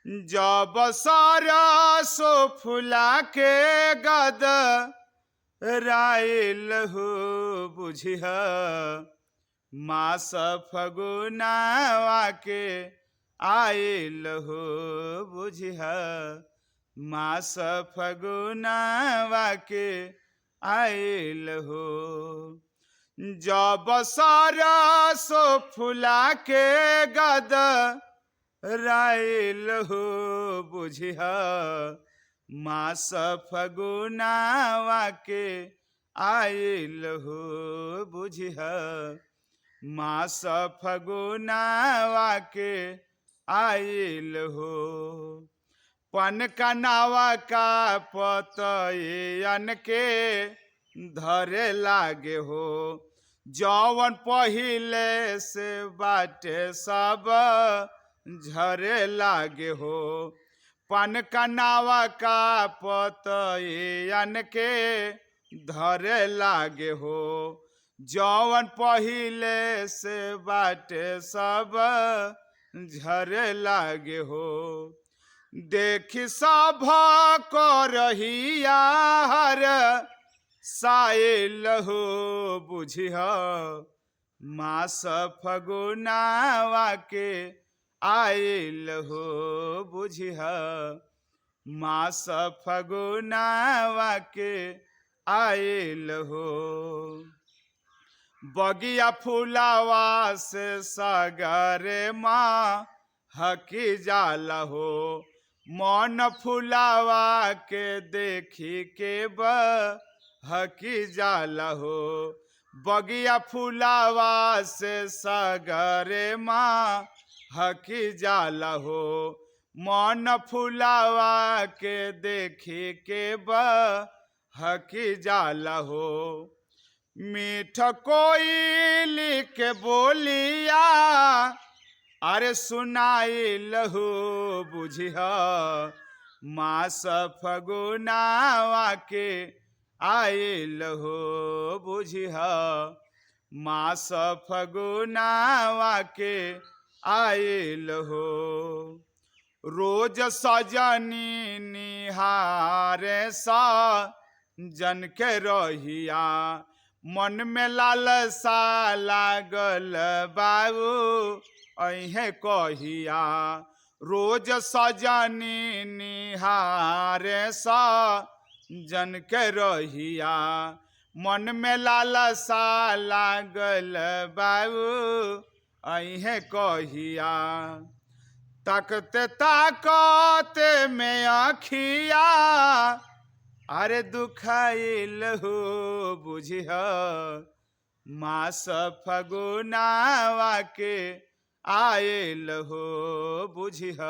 जब सरसो फुला के गद राइल हो बुझिह मास फगुनावा के आइल हो बुझिह मास फगुनावा के आइल हो। जब सरसो फुला के गद राइल हो बुझिह मास फगुनावा के आइल हो बुझिह मास फगुनावा के आइल हो। पन कनावा का पतयन के धरे लागे हो जौवन पहिले से बाटे सब झरे लागे हो। पन कनावा का पतयन के धरे लागे हो जौवन पहिले से बाटे सब झरे लागे हो। देखी सब करहिया हर साइल हो बुझिह मास फगुनावा के आइल हो बुझिह मास फगुनावा के आइल हो। बगिया फुलावा से सगरे माँ हकी जाला हो मन फुलावा के देखी के हकी जाला हो। बगिया फुलावा से सगरे माँ हकी जाला हो मन फुलावा के देखी के हकी जाला हो। मीठ कोयली के बोलिया अरे सुनाइल हो बुझिह मास फगुनावा के आइल हो बुझिह मास फगुनावा के आइल हो। रोज सजनी निहारे सा जन के रहिया मन में लालसा लागल बाबू अहे कहिया। रोज सजनी निहारे सा जन के रहिया मन में लालसा लागल बाबू अहे कहिया। तकते ताकते में आखिया अरे दुखाइल हो बुझिह मास फगुनावा के आइल हो बुझिह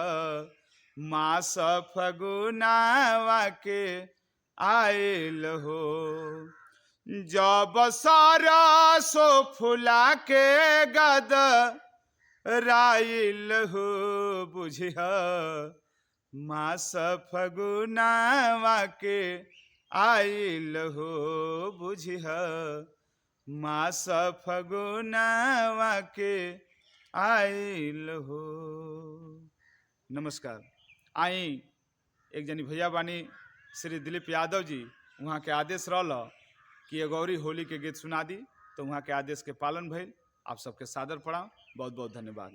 मास फगुनावा के आइल हो। जब सरसो फुला के गद राइल हो बुझिह मास फगुनावा के आइल हो बुझिह मास फगुनावा के आइल हो। नमस्कार। आई एक जनी भैया बानी श्री दिलीप यादव जी, वहाँ के आदेश रहल कि एगो औरी होली के गीत सुना दी, तो वहाँ के आदेश के पालन भइल। आप सबके सादर प्रणाम, बहुत बहुत धन्यवाद।